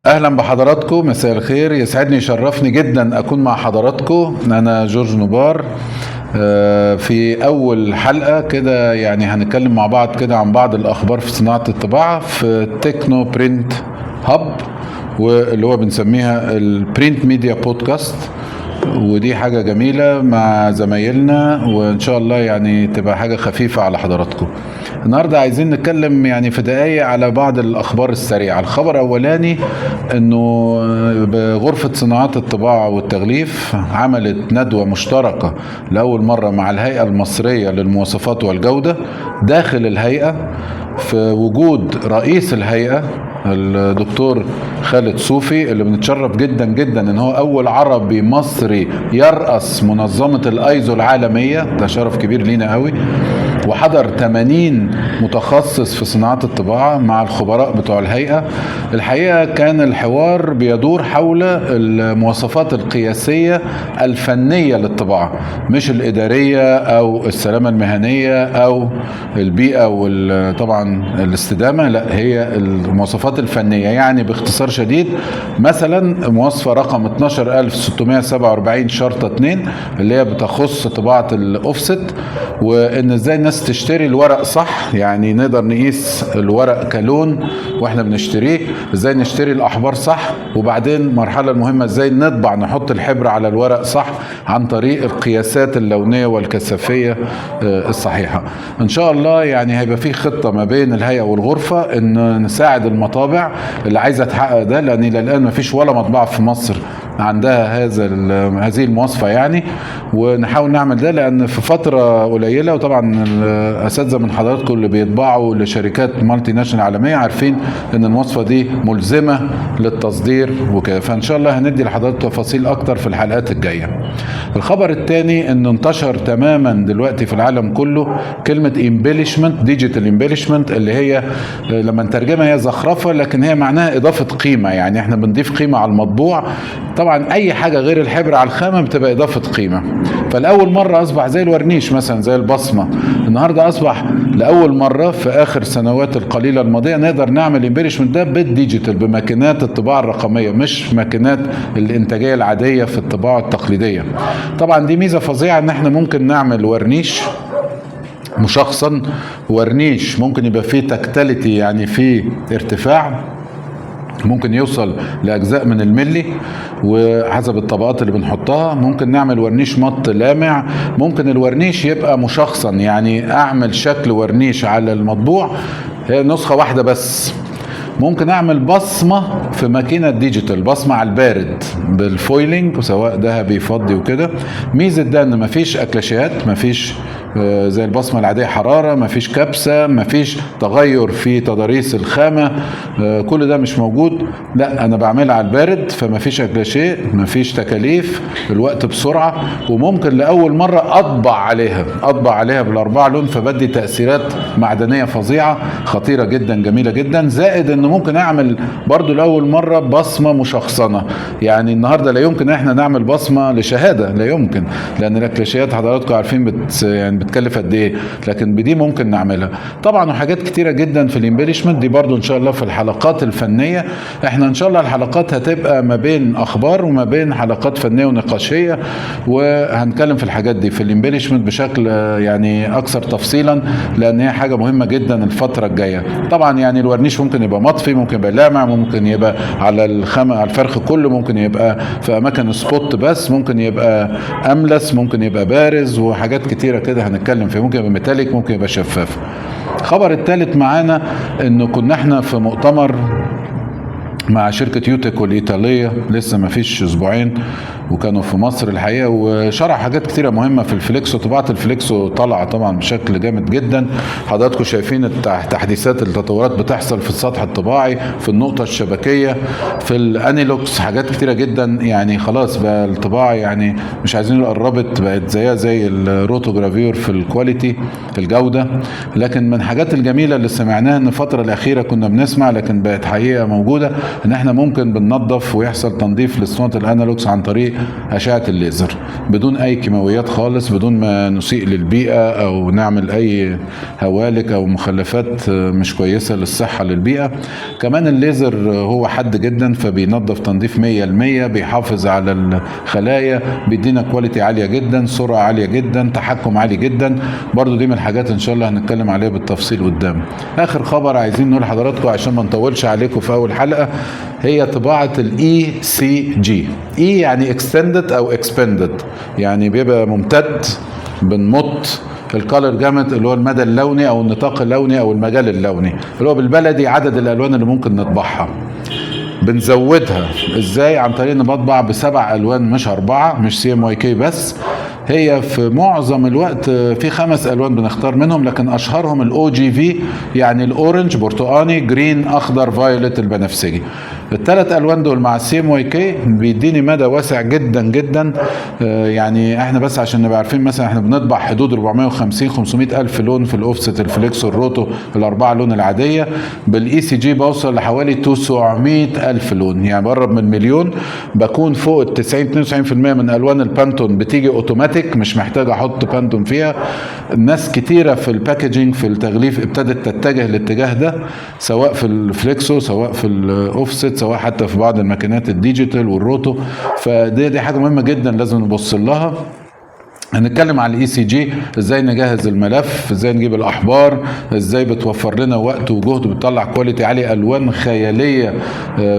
اهلا بحضراتكم، مساء الخير. يسعدني يشرفني جدا اكون مع حضراتكم. انا جورج نبار. في اول حلقة كده يعني هنتكلم مع بعض كده عن بعض الاخبار في صناعة الطباعة في تكنو برينت هاب، واللي هو بنسميها البرينت ميديا بودكاست. ودي حاجة جميلة مع زمايلنا، وإن شاء الله يعني تبقى حاجة خفيفة على حضراتكم. النهاردة عايزين نتكلم يعني في دقايق على بعض الأخبار السريعة. الخبر الأولاني إنه بغرفة صناعات الطباعة والتغليف عملت ندوة مشتركة لأول مرة مع الهيئة المصرية للمواصفات والجودة داخل الهيئة، في وجود رئيس الهيئة الدكتور خالد صوفي، اللي بنتشرف جدا جدا ان هو اول عربي مصري يرأس منظمة الايزو العالمية. ده شرف كبير لينا قوي. وحضر 80 متخصص في صناعة الطباعة مع الخبراء بتوع الهيئة. الحقيقة كان الحوار بيدور حول المواصفات القياسية الفنية للطباعة، مش الإدارية أو السلامة المهنية أو البيئة وطبعا الاستدامة، لا، هي المواصفات الفنية. يعني باختصار شديد، مثلا مواصفة رقم 12647 شرطة 2 اللي هي بتخص طباعة الأوفست، وإن إزاي الناس تشتري الورق صح. يعني نقدر نقيس الورق كلون واحنا بنشتريه، ازاي نشتري الاحبار صح، وبعدين المرحله المهمه ازاي نطبع، نحط الحبر على الورق صح عن طريق القياسات اللونيه والكثافيه الصحيحه. ان شاء الله يعني هيبقى في خطه ما بين الهيئه والغرفه ان نساعد المطابع اللي عايزه تحقق ده، لان الى الان ما فيش ولا مطبعه في مصر عندها هذه المواصفه يعني. ونحاول نعمل ده لان في فتره قليله، وطبعا الاساتذه من حضراتكم اللي بيطبعوا لشركات مالتي ناشونال عالميه عارفين ان المواصفه دي ملزمه للتصدير وكده. فان شاء الله هندي لحضراتكم تفاصيل اكتر في الحلقات الجايه. الخبر الثاني انه انتشر تماما دلوقتي في العالم كله كلمه امبيليشمنت، ديجيتال امبيليشمنت، اللي هي لما نترجمها هي زخرفه، لكن هي معناها اضافه قيمه. يعني احنا بنضيف قيمه على المطبوع. طبعا اي حاجه غير الحبر على الخامه بتبقى اضافه قيمه. فالاول مره اصبح زي الورنيش مثلا، زي البصمه، النهارده اصبح لاول مره في اخر السنوات القليله الماضيه نقدر نعمل امبيليشمنت ده بالديجيتال، بماكينات الطباعه الرقميه، مش ماكينات الانتاجيه العاديه في الطباعه التقليديه. طبعا دي ميزه فظيعه ان احنا ممكن نعمل ورنيش مشخصا، ورنيش ممكن يبقى فيه تكتاليتي، يعني فيه ارتفاع ممكن يوصل لأجزاء من الملي وحسب الطبقات اللي بنحطها. ممكن نعمل ورنيش مط لامع، ممكن الورنيش يبقى مشخصا، يعني أعمل شكل ورنيش على المطبوع هي نسخة واحدة بس. ممكن اعمل بصمة في ماكينة ديجيتال، بصمة على البارد بالفويلينج، سواء ذهبي فضي وكده. ميزة ده ان مفيش اكلاشيات، مفيش زي البصمة العادية حرارة، مفيش كبسة، مفيش تغير في تضاريس الخامة، كل ده مش موجود. لا، انا بعملها على البارد، فمفيش اكلاشيه، مفيش تكاليف، الوقت بسرعة. وممكن لأول مرة اطبع عليها بالاربع لون، فبدي تأثيرات معدنية فظيعة خطيرة جدا، جميلة جدا. زائد ان ممكن اعمل برضو لاول مرة بصمة مشخصنة. يعني النهاردة لا يمكن احنا نعمل بصمة لشهادة، لا يمكن، لان الاكلاشيات حضراتكم عارفين يعني بتكلف قد ايه، لكن بدي ممكن نعملها طبعا. وحاجات كتيرة جدا في الامبيليشمنت دي برضو ان شاء الله في الحلقات الفنية. احنا ان شاء الله الحلقات هتبقى ما بين اخبار وما بين حلقات فنية ونقاشية، وهنتكلم في الحاجات دي في الامبيليشمنت بشكل يعني اكثر تفصيلا، لان هي حاجة مهمة جدا الفترة الجاية. طبعا يعني الورنيش ممكن يبقى مطفي، ممكن يبقى لامع، ممكن يبقى على الخامة، على الفرخ كله، ممكن يبقى في اماكن سبوت بس، ممكن يبقى املس، ممكن يبقى بارز، وحاجات كتيرة كده هنتكلم فيها. ممكن يبقى ميتاليك، ممكن يبقى شفاف. الخبر الثالث معانا انه كنا احنا في مؤتمر مع شركة يوتك الإيطالية لسه ما فيش أسبوعين، وكانوا في مصر الحقيقة، وشرح حاجات كتيرة مهمة في الفليكسو. طباعة الفليكسو طالعة طبعا بشكل جامد جدا. حضراتكم شايفين التحديثات، التطورات بتحصل في السطح الطباعي، في النقطة الشبكية، في الانيلوكس، حاجات كتيرة جدا. يعني خلاص بقى الطباعة يعني مش عايزين قربت، بقت زيها زي الروتوجرافيور في الكواليتي، في الجودة. لكن من الحاجات الجميلة اللي سمعناها ان الفترة الأخيرة كنا بنسمع، لكن بقت حقيقة موجودة، ان احنا ممكن بننظف ويحصل تنظيف لاسطوانه الانالوكس عن طريق اشعه الليزر بدون اي كيماويات خالص، بدون ما نسيء للبيئه او نعمل اي هوالك او مخلفات مش كويسه للصحه للبيئه. كمان الليزر هو حاد جدا فبينظف تنظيف 100%، بيحافظ على الخلايا، بيدينا كواليتي عاليه جدا، سرعه عاليه جدا، تحكم عالي جدا. برضو دي من الحاجات ان شاء الله هنتكلم عليها بالتفصيل قدام. اخر خبر عايزين نقول لحضراتكم عشان ما نطولش عليكم في اول حلقه، هي طباعه الاي سي جي. اي يعني اكستندد او اكسبندد، يعني بيبقى ممتد، بنمط الكالر جامت اللي هو المدى اللوني او النطاق اللوني او المجال اللوني، اللي هو بالبلدي عدد الالوان اللي ممكن نطبعها. بنزودها ازاي؟ عن طريق ان بطبع ب7 الوان مش 4، مش CMYK بس. هي في معظم الوقت في 5 الوان بنختار منهم، لكن اشهرهم الOGV، يعني الاورنج، برتقاني، جرين، اخضر، فايولت، البنفسجي. ال3 الوان دول مع CMYK بيديني مدى واسع جدا جدا. يعني احنا بس عشان نبقى عارفين، مثلا احنا بنطبع حدود 450-500 الف لون في الاوفست، الفليكس، الروتو، ال4 لون العاديه. بالاي سي جي بوصل لحوالي 900 الف لون، يعني بقرب من مليون. بكون فوق ال 90-92% من الوان البانتون بتيجي اوتوماتيك، مش محتاج احط بانتون فيها. ناس كتيره في الباكجينج في التغليف ابتدت تتجه الاتجاه ده، سواء في الفليكسو، سواء في الاوفست، سواء حتى في بعض الماكينات الديجيتال والروتو. فدي حاجه مهمه جدا لازم نبص لها. هنتكلم على الاي سي جي، ازاي نجهز الملف، ازاي نجيب الاحبار، ازاي بتوفر لنا وقت وجهد، بتطلع كواليتي عالي، الوان خياليه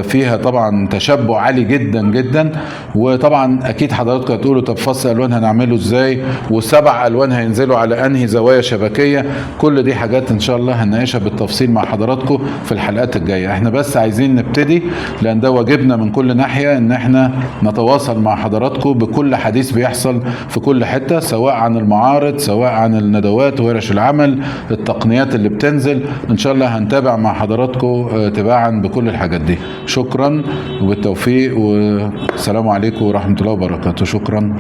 فيها طبعا تشبع عالي جدا جدا. وطبعا اكيد حضراتكم هتقولوا طب فصل الوان هنعمله ازاي، و7 الوان هينزلوا على انهي زوايا شبكيه؟ كل دي حاجات ان شاء الله هنناقشها بالتفصيل مع حضراتكم في الحلقات الجايه. احنا بس عايزين نبتدي، لان ده واجبنا من كل ناحيه، ان احنا نتواصل مع حضراتكم بكل حديث بيحصل في كل حته، سواء عن المعارض، سواء عن الندوات وورش العمل، التقنيات اللي بتنزل. ان شاء الله هنتابع مع حضراتكم تباعا بكل الحاجات دي. شكرا وبالتوفيق، والسلام عليكم ورحمة الله وبركاته. شكرا.